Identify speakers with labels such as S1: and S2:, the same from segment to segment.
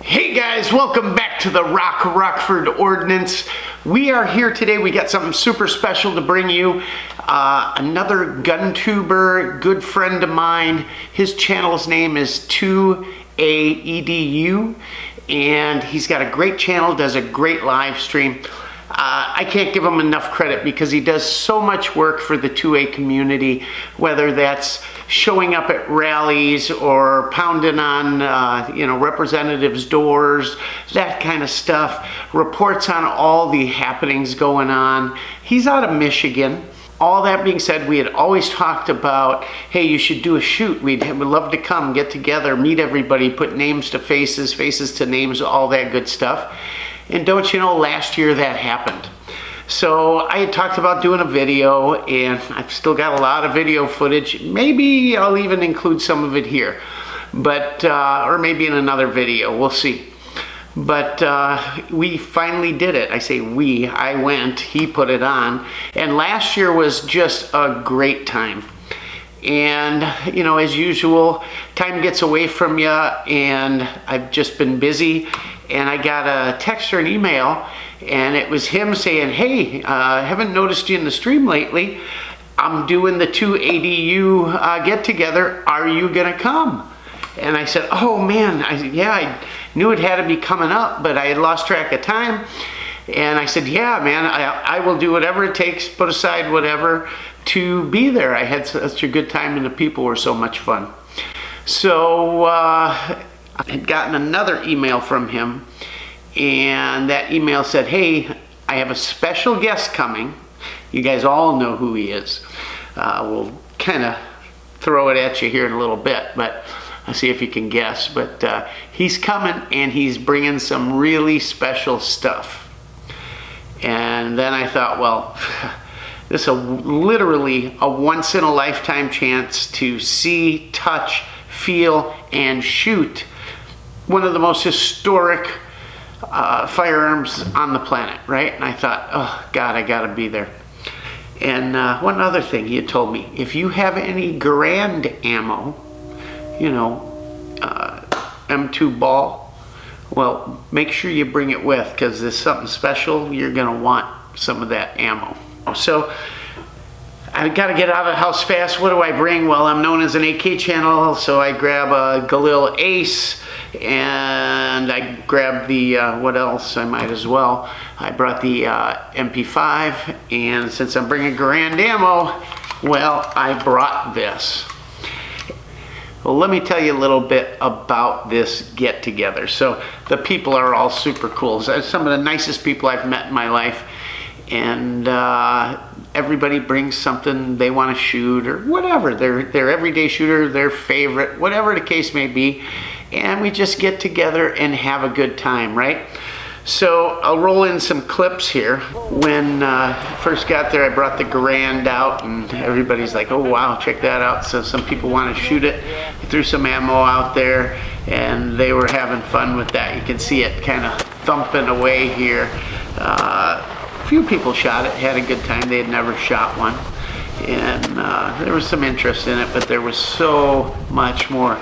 S1: Hey guys, welcome back to the Rockford Ordnance. We are here today. We got something super special to bring you. Another gun tuber, good friend of mine. His channel's name is 2AEDU, and he's got a great channel, does a great live stream. I can't give him enough credit because he does so much work for the 2A community, whether that's showing up at rallies or pounding on representatives' doors, that kind of stuff, reports on all the happenings going on. He's out of Michigan. All that being said, we had always talked about, hey, you should do a shoot. We'd love to come, get together, meet everybody, put names to faces, faces to names, all that good stuff. And don't you know, last year that happened. So I had talked about doing a video, and I've still got a lot of video footage. Maybe I'll even include some of it here, but or maybe in another video, we'll see. But we finally did it. I say we, I went, he put it on, and last year was just a great time. And you know, as usual, time gets away from you, and I've just been busy. And I got a text or an email, and it was him saying, hey, I haven't noticed you in the stream lately. I'm doing the 2ADU get-together. Are you going to come? And I said, oh, man, I knew it had to be coming up, but I had lost track of time. And I said, yeah, man, I will do whatever it takes, put aside whatever, to be there. I had such a good time, and the people were so much fun. So I had gotten another email from him, and that email said, hey, I have a special guest coming. You guys all know who he is. We'll kind of throw it at you here in a little bit, but I'll see if you can guess. But he's coming, and he's bringing some really special stuff. And then I thought, well, this is literally a once-in-a-lifetime chance to see, touch, feel, and shoot one of the most historic firearms on the planet, right? And I thought, oh God, I gotta be there. And one other thing he had told me, if you have any Garand ammo, you know, M2 ball, well, make sure you bring it with, because there's something special. You're gonna want some of that ammo. So I gotta get out of the house fast. What do I bring? Well, I'm known as an AK channel, so I grab a Galil Ace, and I grabbed the, what else? I might as well. I brought the MP5, and since I'm bringing Garand ammo, well, I brought this. Well, let me tell you a little bit about this get-together. So the people are all super cool. Some of the nicest people I've met in my life, and everybody brings something they want to shoot or whatever, their everyday shooter, their favorite, whatever the case may be, and we just get together and have a good time, right? So I'll roll in some clips here. When I first got there, I brought the Garand out, and everybody's like, oh wow, check that out. So some people want to shoot it. I threw some ammo out there, and they were having fun with that. You can see it kind of thumping away here. A few people shot it, had a good time. They had never shot one, and there was some interest in it, but there was so much more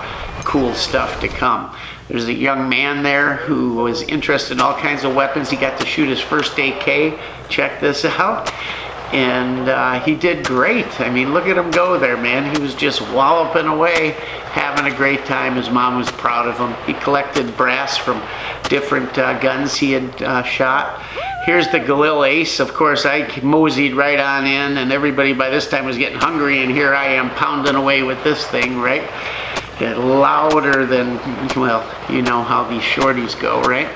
S1: cool stuff to come. There's a young man there who was interested in all kinds of weapons. He got to shoot his first AK. Check this out. And he did great. I mean, look at him go there, man. He was just walloping away, having a great time. His mom was proud of him. He collected brass from different guns he had shot. Here's the Galil Ace. Of course, I moseyed right on in, and everybody by this time was getting hungry, and here I am pounding away with this thing, right? Get louder than, well, you know how these shorties go, right?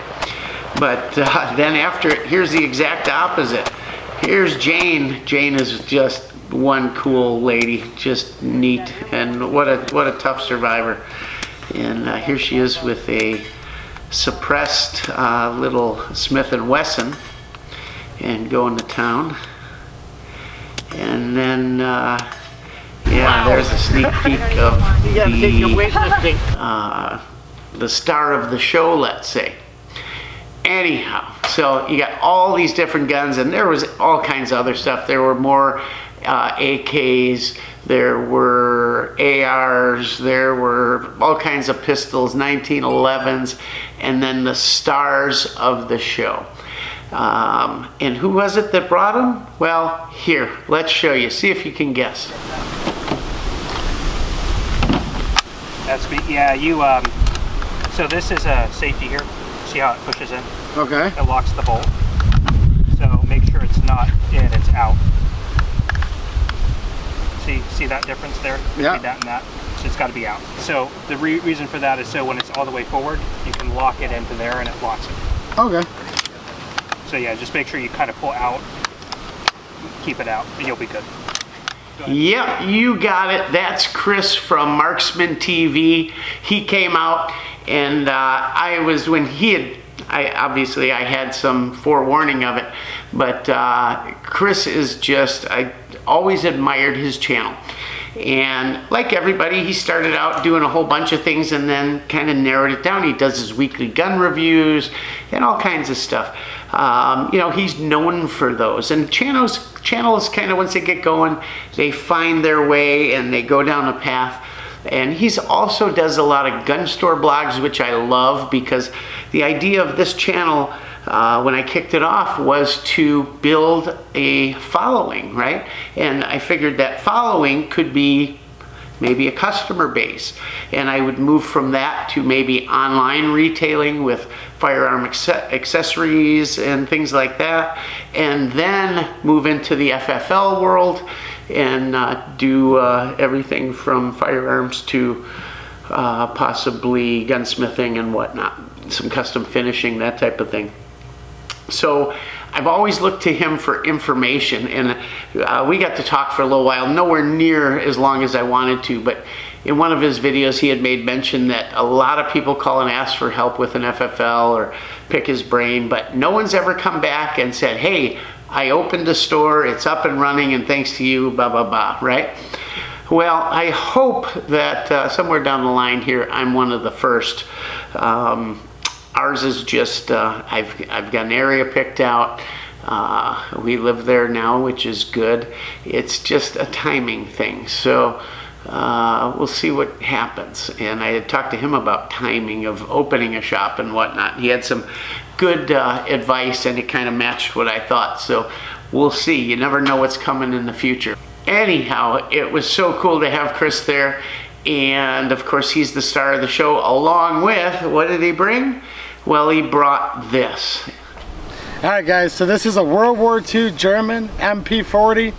S1: But then after it, here's the exact opposite. Here's Jane. Jane is just one cool lady, just neat, and what a tough survivor. And here she is with a suppressed little Smith & Wesson, and going to town. And then yeah, wow. There's a sneak peek of the star of the show, let's say. Anyhow, so you got all these different guns, and there was all kinds of other stuff. There were more AKs, there were ARs, there were all kinds of pistols, 1911s, and then the stars of the show. And who was it that brought them? Well, here, let's show you. See if you can guess.
S2: That's me. Yeah, you. So this is a safety here. See how it pushes in?
S3: Okay.
S2: It locks the bolt. So make sure it's not in, it's out. See that difference there?
S3: Yeah.
S2: That and that. So it's got to be out. So the reason for that is so when it's all the way forward, you can lock it into there and it locks it.
S3: Okay.
S2: So yeah, just make sure you kind of pull out, keep it out, and you'll be good.
S1: Yep, you got it. That's Chris from Marksman TV. He came out, and I was, when he had, obviously I had some forewarning of it, but Chris is just, I always admired his channel. And like everybody, he started out doing a whole bunch of things and then kind of narrowed it down. He does his weekly gun reviews and all kinds of stuff. You know, he's known for those. And channels kind of, once they get going, they find their way and they go down a path. And he's also does a lot of gun store blogs, which I love, because the idea of this channel, when I kicked it off, was to build a following, right? And I figured that following could be maybe a customer base, and I would move from that to maybe online retailing with firearm accessories and things like that, and then move into the FFL world and do everything from firearms to possibly gunsmithing and whatnot, some custom finishing, that type of thing. So I've always looked to him for information, and we got to talk for a little while, nowhere near as long as I wanted to, but in one of his videos he had made mention that a lot of people call and ask for help with an FFL or pick his brain, but no one's ever come back and said, hey, I opened a store, it's up and running, and thanks to you, blah, blah, blah, right? Well, I hope that somewhere down the line here, I'm one of the first. Ours is just, I've got an area picked out. We live there now, which is good. It's just a timing thing. So we'll see what happens. And I had talked to him about timing of opening a shop and whatnot. He had some good advice, and it kind of matched what I thought. So we'll see. You never know what's coming in the future. Anyhow, it was so cool to have Chris there. And of course, he's the star of the show, along with, what did he bring? Well, he brought this.
S3: All right, guys, so this is a World War II German MP40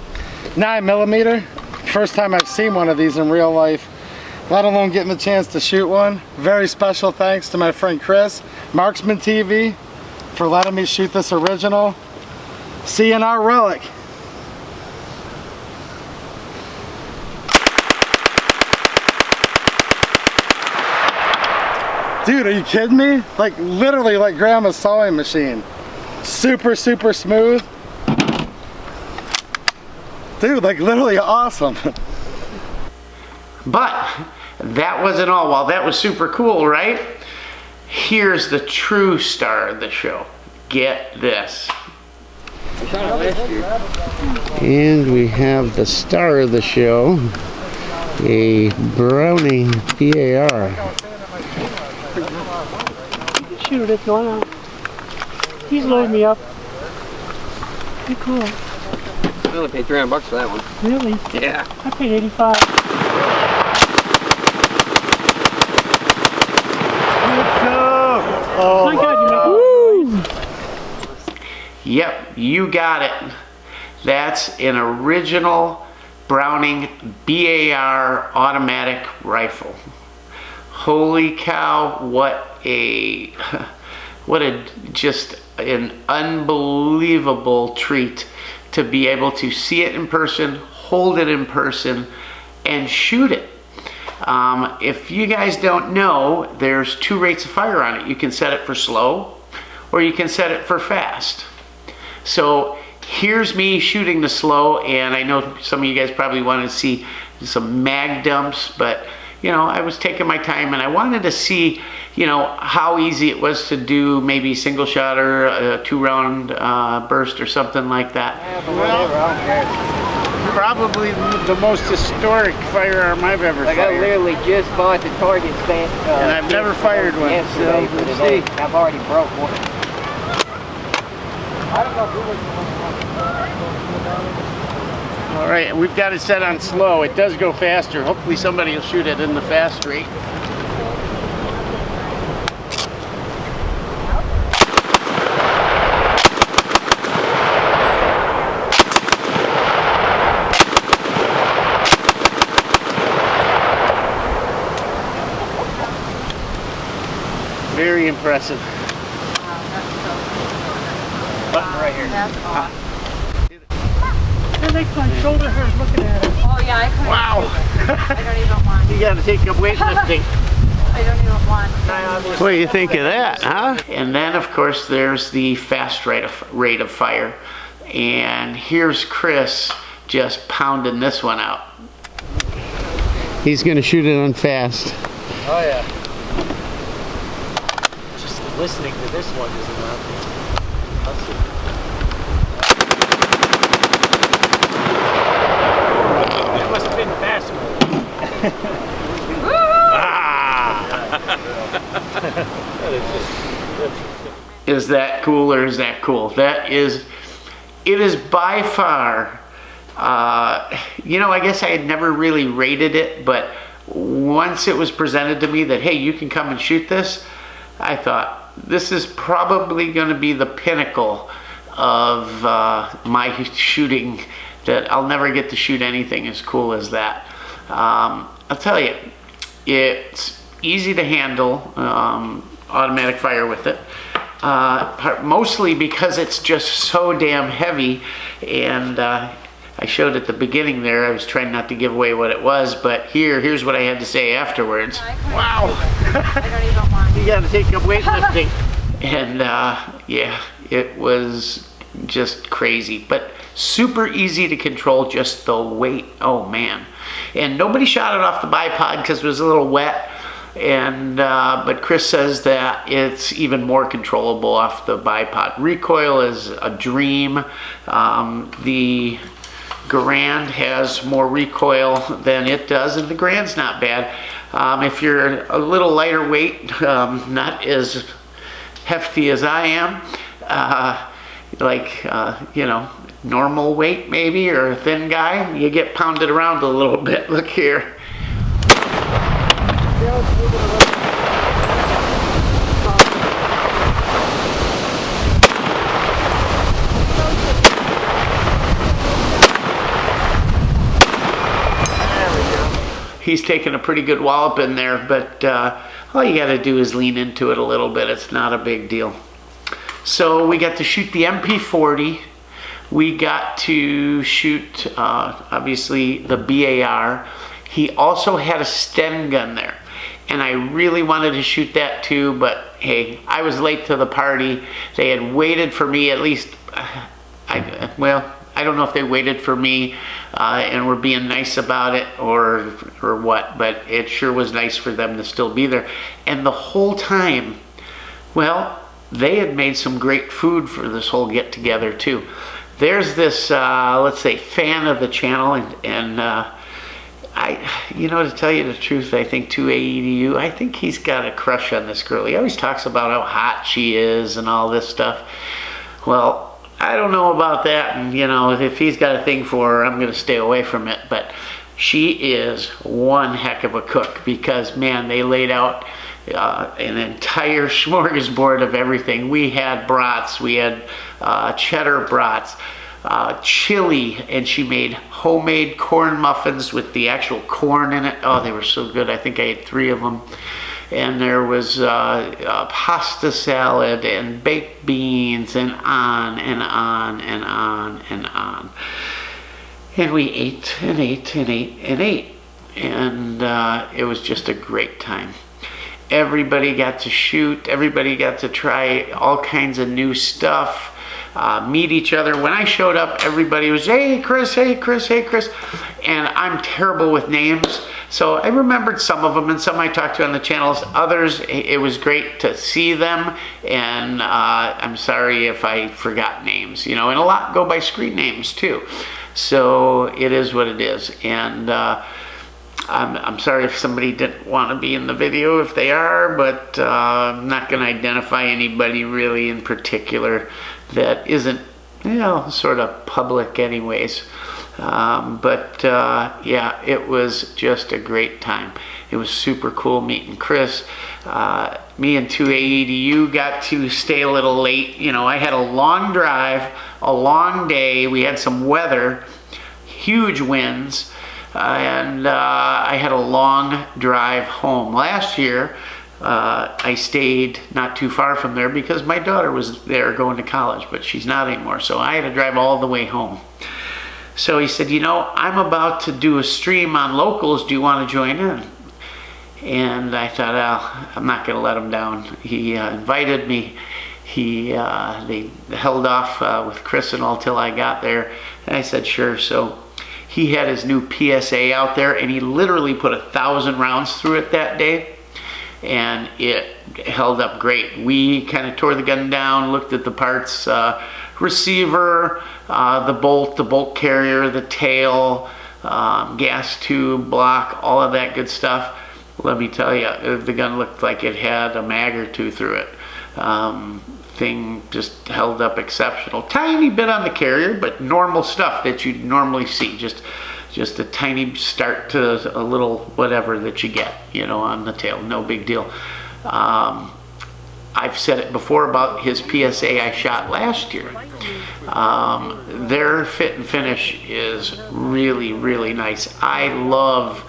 S3: 9mm. First time I've seen one of these in real life, let alone getting the chance to shoot one. Very special thanks to my friend Chris, Marksman TV, for letting me shoot this original CNR relic. Dude, are you kidding me? Like literally like grandma's sewing machine. Super, super smooth. Dude, like literally awesome. But
S1: that wasn't all. While that was super cool, right? Here's the true star of the show. Get this. And we have the star of the show, a Browning BAR.
S4: Shoot it if you want to. He's loading me up. Be cool.
S5: I only paid $300 for that one.
S4: Really?
S5: Yeah.
S4: I paid 85.
S3: oh
S4: my God, you make it.
S1: Yep, you got it. That's an original Browning BAR automatic rifle. Holy cow, what a just an unbelievable treat to be able to see it in person, hold it in person, and shoot it. If you guys don't know, there's 2 rates of fire on it. You can set it for slow, or you can set it for fast. So here's me shooting the slow, and I know some of you guys probably want to see some mag dumps, but you know, I was taking my time and I wanted to see, you know, how easy it was to do maybe single shot or a 2-round burst or something like that. probably the most historic firearm I've ever
S5: Like I
S1: fired.
S5: literally just bought the target stand.
S1: And I've never fired one.
S5: Yesterday
S1: So,
S5: for
S1: let's
S5: today.
S1: see.
S5: I've already broke one.
S1: All right, we've got it set on slow. It does go faster. Hopefully somebody will shoot it in the fast rate. Very impressive.
S2: Button right here.
S6: That's awesome.
S4: That makes my shoulder hurt looking at it.
S6: Oh yeah, I couldn't.
S1: Wow.
S6: I don't even want.
S1: You got to take up weightlifting.
S6: I don't even want.
S1: What do you think of that, huh? And then, of course, there's the fast rate of fire. And here's Chris just pounding this one out. He's going to shoot it on fast.
S3: Oh yeah. Just listening to this one is enough. I'll see.
S2: It must have been fast mode.
S1: Is that cool or is that cool? That is, it is by far, you know, I guess I had never really rated it, but once it was presented to me that, hey, you can come and shoot this, I thought, this is probably going to be the pinnacle of my shooting, that I'll never get to shoot anything as cool as that. I'll tell you, it's easy to handle, automatic fire with it. Mostly because it's just so damn heavy, and I showed at the beginning there, I was trying not to give away what it was, but here's what I had to say afterwards. Wow!
S6: I don't even want.
S1: You gotta take up weightlifting. And yeah, it was just crazy, but super easy to control, just the weight. Oh man. And nobody shot it off the bipod because it was a little wet. And but Chris says that it's even more controllable off the bipod. Recoil is a dream. The Garand has more recoil than it does, and the Garand's not bad. If you're a little lighter weight, not as hefty as I am, like you know, normal weight maybe, or a thin guy, you get pounded around a little bit. Look here. He's taking a pretty good wallop in there, but all you got to do is lean into it a little bit. It's not a big deal. So we got to shoot the MP40. We got to shoot, obviously, the BAR. He also had a Sten gun there, and I really wanted to shoot that too, but hey, I was late to the party. They had waited for me, at least, well, I don't know if they waited for me and were being nice about it or what, but it sure was nice for them to still be there. And the whole time, well, they had made some great food for this whole get-together too. There's this, let's say, fan of the channel, and you know, to tell you the truth, I think 2AEDU, I think he's got a crush on this girl. He always talks about how hot she is and all this stuff. Well, I don't know about that, and you know, if he's got a thing for her, I'm going to stay away from it, but she is one heck of a cook, because man, they laid out an entire smorgasbord of everything. We had brats, we had cheddar brats, chili, and she made homemade corn muffins with the actual corn in it. Oh, they were so good. I think I ate 3 of them. And there was pasta salad and baked beans, and on and on and on and on. And we ate and ate and ate and ate. And it was just a great time. Everybody got to shoot. Everybody got to try all kinds of new stuff. Meet each other. When I showed up, everybody was, hey Chris, hey Chris, hey Chris. And I'm terrible with names, so I remembered some of them, and some I talked to on the channels. Others, it was great to see them, and I'm sorry if I forgot names, you know, and a lot go by screen names too. So it is what it is. And I'm sorry if somebody didn't want to be in the video if they are, but I'm not going to identify anybody really in particular that isn't, sort of public anyways. Yeah, it was just a great time. It was super cool meeting Chris. Me and 2AEDU got to stay a little late. I had a long drive, a long day. We had some weather, huge winds, and I had a long drive home. Last year, I stayed not too far from there because my daughter was there going to college, but she's not anymore. So I had to drive all the way home. So he said, I'm about to do a stream on locals. Do you want to join in? And I thought, I'm not going to let him down. He invited me. They held off with Chris and all till I got there. And I said, sure. So he had his new PSA out there, and he literally put 1,000 rounds through it that day. And it held up great. We kind of tore the gun down, looked at the parts, receiver, the bolt carrier, the tail, gas tube, block, all of that good stuff. Let me tell you, the gun looked like it had a mag or two through it. Thing just held up exceptional. Tiny bit on the carrier, but normal stuff that you'd normally see. Just a tiny start to a little whatever that you get, on the tail. No big deal. I've said it before about his PSA I shot last year. Their fit and finish is really, really nice. I love,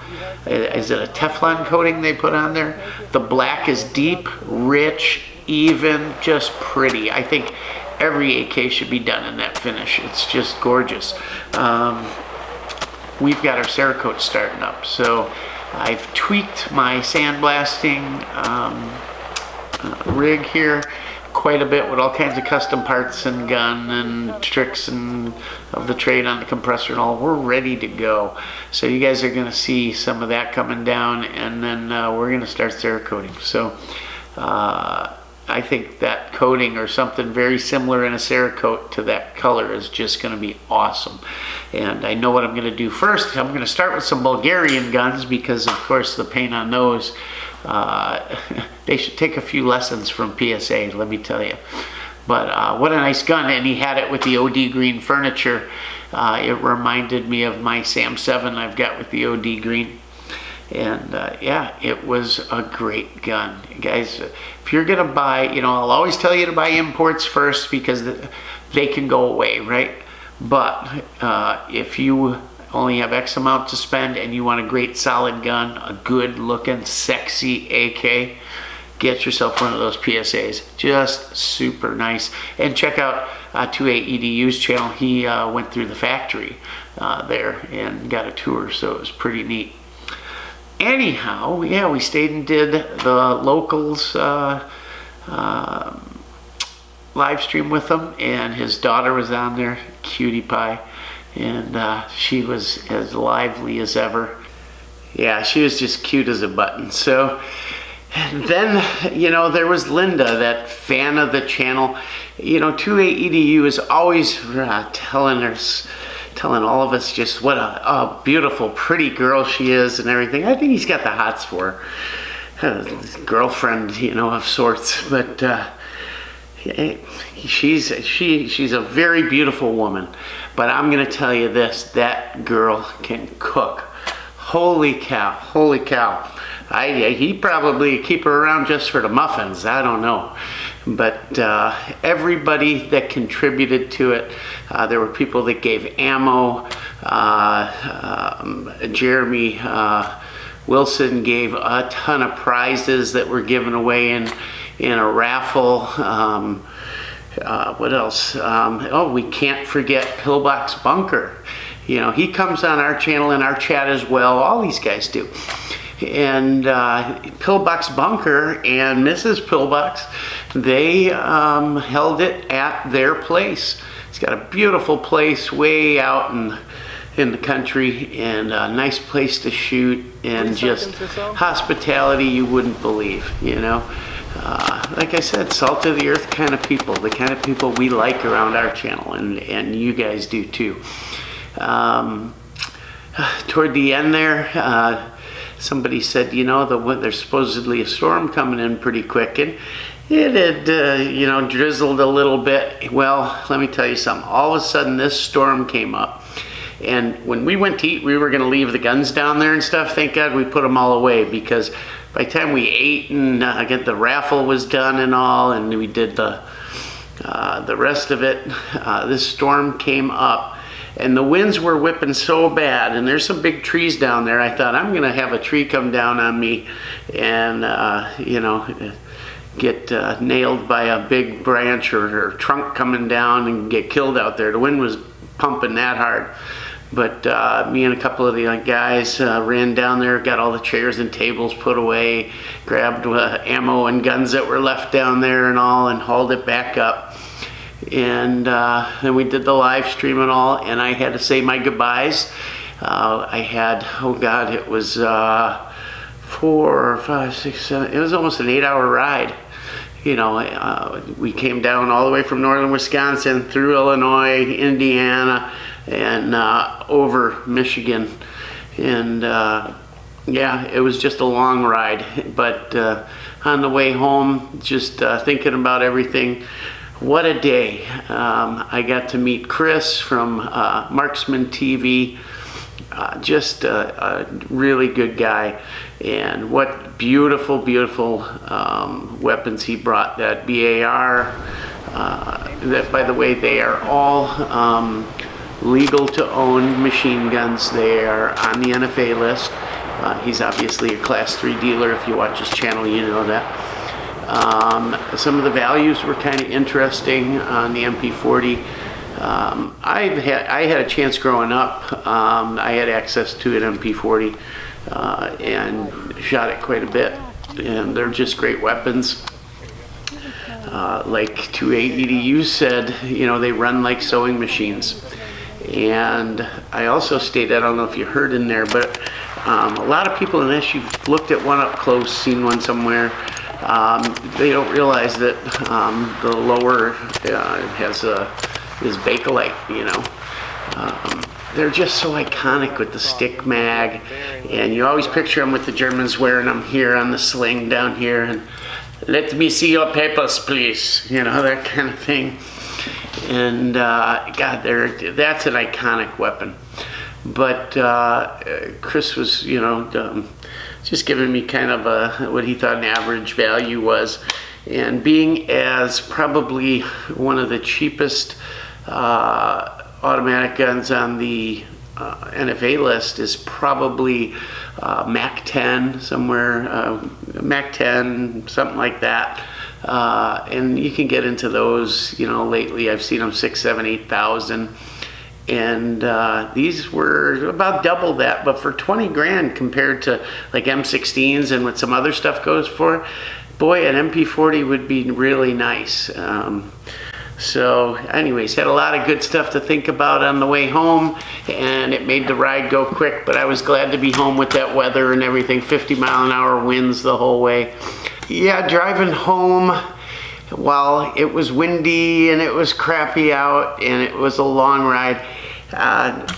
S1: is it a Teflon coating they put on there? The black is deep, rich, even, just pretty. I think every AK should be done in that finish. It's just gorgeous. We've got our Cerakote starting up, so I've tweaked my sandblasting rig here quite a bit with all kinds of custom parts and gun and tricks and of the trade on the compressor and all. We're ready to go. So you guys are going to see some of that coming down, and then we're going to start Cerakoting. So I think that coating or something very similar in a Cerakote to that color is just going to be awesome. And I know what I'm going to do first. I'm going to start with some Bulgarian guns because, of course, the paint on those, they should take a few lessons from PSA, let me tell you. But what a nice gun, and he had it with the OD green furniture. It reminded me of my Sam 7 I've got with the OD green. And yeah, it was a great gun. Guys, if you're gonna buy, I'll always tell you to buy imports first because they can go away, right? But if you only have X amount to spend and you want a great solid gun, a good looking, sexy AK, get yourself one of those PSAs. Just super nice. And check out 2AEDU's channel. He went through the factory there and got a tour, so it was pretty neat. Anyhow, yeah, we stayed and did the locals live stream with him, and his daughter was on there, cutie pie, and she was as lively as ever. Yeah, she was just cute as a button. So, and then, there was Linda, that fan of the channel. 2AEDU is always telling all of us just what a beautiful, pretty girl she is and everything. I think he's got the hots for her. Girlfriend, of sorts. But she's a very beautiful woman. But I'm going to tell you this, that girl can cook. Holy cow, holy cow. He'd probably keep her around just for the muffins, I don't know. But everybody that contributed to it, there were people that gave ammo. Jeremy Wilson gave a ton of prizes that were given away in a raffle. What else? We can't forget Pillbox Bunker. He comes on our channel and our chat as well. All these guys do. And Pillbox Bunker and Mrs. Pillbox, they held it at their place. It's got a beautiful place way out in the country, and a nice place to shoot, and just hospitality you wouldn't believe, Like I said, salt of the earth kind of people, the kind of people we like around our channel, and you guys do too. Toward the end there, somebody said, there's supposedly a storm coming in pretty quick, and it had, drizzled a little bit. Well, let me tell you something. All of a sudden, this storm came up. And when we went to eat, we were going to leave the guns down there and stuff. Thank God we put them all away, because by the time we ate and the raffle was done and all, and we did the rest of it, this storm came up. And the winds were whipping so bad, and there's some big trees down there. I thought, I'm going to have a tree come down on me and, get nailed by a big branch or trunk coming down and get killed out there. The wind was pumping that hard. But me and a couple of the guys ran down there, got all the chairs and tables put away, grabbed ammo and guns that were left down there and all, and hauled it back up. And then we did the live stream and all, and I had to say my goodbyes. I had, it was 4, 5, 6, 7, it was almost an 8-hour ride. We came down all the way from northern Wisconsin, through Illinois, Indiana, and over Michigan. And it was just a long ride. But on the way home, just thinking about everything, what a day. I got to meet Chris from Marksman TV, just a really good guy. And what beautiful, beautiful weapons he brought. That BAR, that, by the way, they are all legal to own machine guns. They are on the NFA list. He's obviously a Class 3 dealer. If you watch his channel, you know that. Some of the values were kind of interesting on the MP40. I had a chance growing up. I had access to an MP40 and shot it quite a bit. And they're just great weapons. Like 2A EDU said, they run like sewing machines. And I also stated, I don't know if you heard in there, but a lot of people, unless you've looked at one up close, seen one somewhere, they don't realize that the lower is Bakelite, They're just so iconic with the stick mag, and you always picture them with the Germans wearing them here on the sling down here, and let me see your papers, please, that kind of thing. And God, that's an iconic weapon. But Chris was, just giving me kind of what he thought an average value was. And being as probably one of the cheapest automatic guns on the NFA list is probably Mac 10 somewhere, Mac 10, something like that. And you can get into those, lately I've seen them 6, 7, 8,000. And these were about double that, but for 20 grand compared to like M16s and what some other stuff goes for, boy, an MP40 would be really nice. So anyways, had a lot of good stuff to think about on the way home, and it made the ride go quick, but I was glad to be home with that weather and everything, 50-mile-an-hour winds the whole way. Yeah, driving home, while it was windy and it was crappy out and it was a long ride,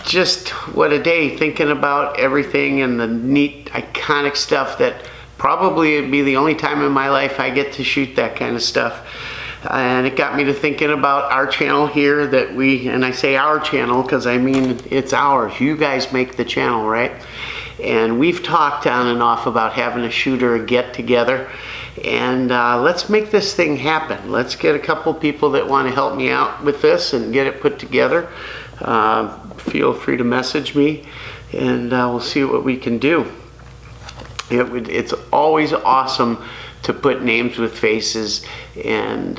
S1: just what a day, thinking about everything and the neat, iconic stuff that probably would be the only time in my life I get to shoot that kind of stuff. And it got me to thinking about our channel here that and I say our channel because I mean it's ours. You guys make the channel, right? And we've talked on and off about having a shooter get together, and let's make this thing happen. Let's get a couple people that want to help me out with this and get it put together. Feel free to message me, and we'll see what we can do. It's always awesome to put names with faces, and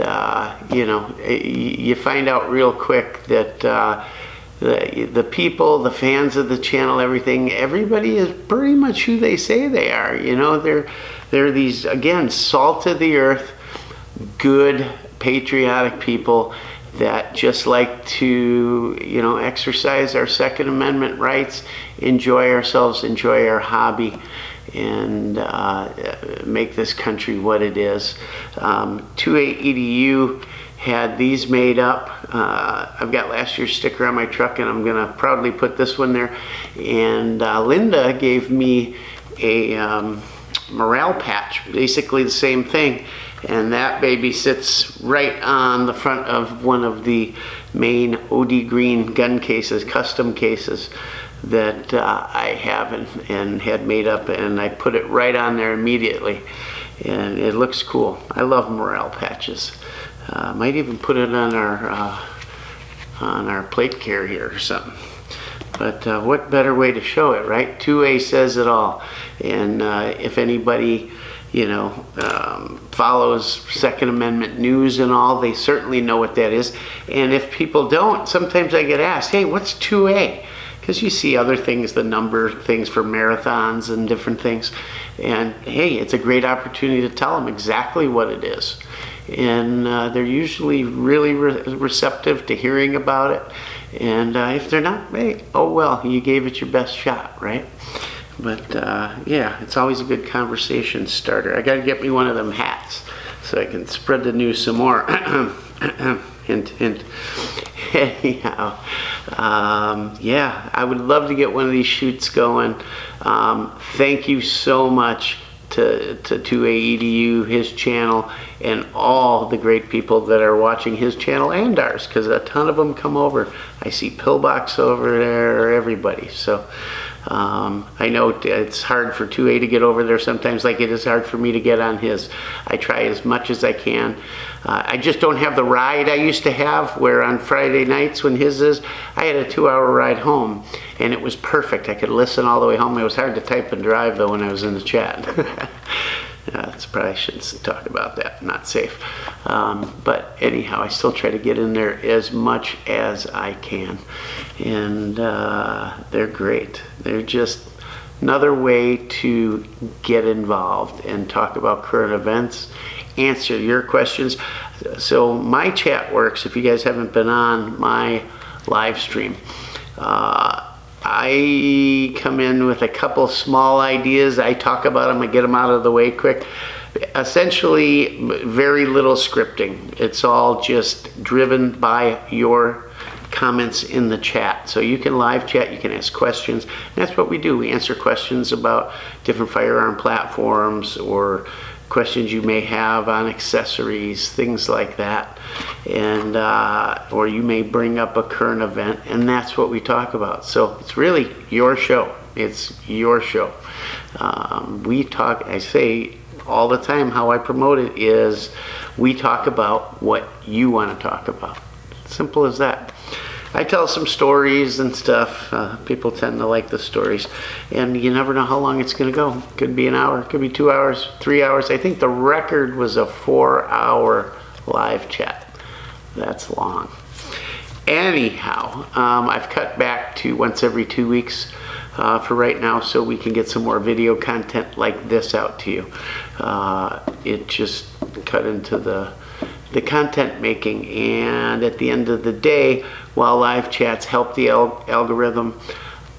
S1: you find out real quick that the people, the fans of the channel, everybody is pretty much who they say they are. They're these, again, salt of the earth, good, patriotic people that just like to, exercise our Second Amendment rights, enjoy ourselves, enjoy our hobby, and make this country what it is. 2A EDU had these made up. I've got last year's sticker on my truck, and I'm gonna proudly put this one there. And Linda gave me a morale patch, basically the same thing. And that baby sits right on the front of one of the main OD Green gun cases, custom cases that I have and had made up, and I put it right on there immediately. And it looks cool. I love morale patches. Might even put it on our plate carrier or something. But what better way to show it, right? 2A says it all. And if anybody, you know, follows Second Amendment news and all, they certainly know what that is. And if people don't, sometimes I get asked, hey, what's 2A? Because you see other things, the number things for marathons and different things. And hey, it's a great opportunity to tell them exactly what it is. And they're usually really receptive to hearing about it. And if they're not, hey, oh well, you gave it your best shot, right? But yeah, it's always a good conversation starter. I got to get me one of them hats so I can spread the news some more. Hint, hint. Anyhow, yeah, I would love to get one of these shoots going. Thank you so much to 2A EDU, his channel, and all the great people that are watching his channel and ours, because a ton of them come over. I see Pillbox over there, everybody. So I know it's hard for 2A to get over there sometimes, like it is hard for me to get on his. I try as much as I can. I just don't have the ride I used to have, where on Friday nights when his is, I had a 2-hour ride home, and it was perfect. I could listen all the way home. It was hard to type and drive, though, when I was in the chat. That's probably shouldn't talk about that, not safe. But anyhow, I still try to get in there as much as I can. And they're great. They're just another way to get involved and talk about current events, answer your questions. So my chat works, if you guys haven't been on my live stream. I come in with a couple small ideas. I talk about them, I get them out of the way quick. Essentially, very little scripting. It's all just driven by your comments in the chat. So you can live chat, you can ask questions. And that's what we do. We answer questions about different firearm platforms or questions you may have on accessories, things like that. And or you may bring up a current event, and that's what we talk about. So it's really your show. It's your show. We talk, I say all the time, how I promote it is we talk about what you want to talk about. Simple as that. I tell some stories and stuff. People tend to like the stories. And you never know how long it's going to go. Could be an hour, could be 2 hours, 3 hours. I think the record was a 4-hour live chat. That's long. Anyhow, I've cut back to once every 2 weeks for right now, so we can get some more video content like this out to you. It just cut into the content making, and at the end of the day, while live chats help the algorithm,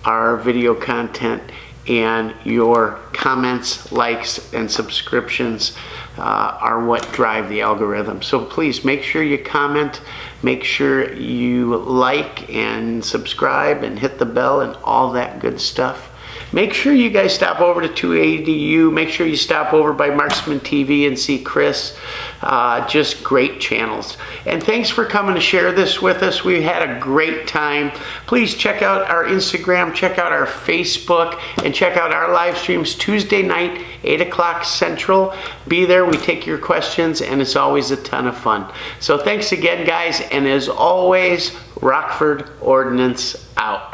S1: our video content and your comments, likes, and subscriptions are what drive the algorithm. So please make sure you comment, make sure you like and subscribe and hit the bell and all that good stuff. Make sure you guys stop over to 2A EDU. Make sure you stop over by Marksman TV and see Chris. Just great channels. And thanks for coming to share this with us. We had a great time. Please check out our Instagram, check out our Facebook, and check out our live streams Tuesday night, 8 o'clock Central. Be there. We take your questions, and it's always a ton of fun. So thanks again, guys. And as always, Rockford Ordnance out.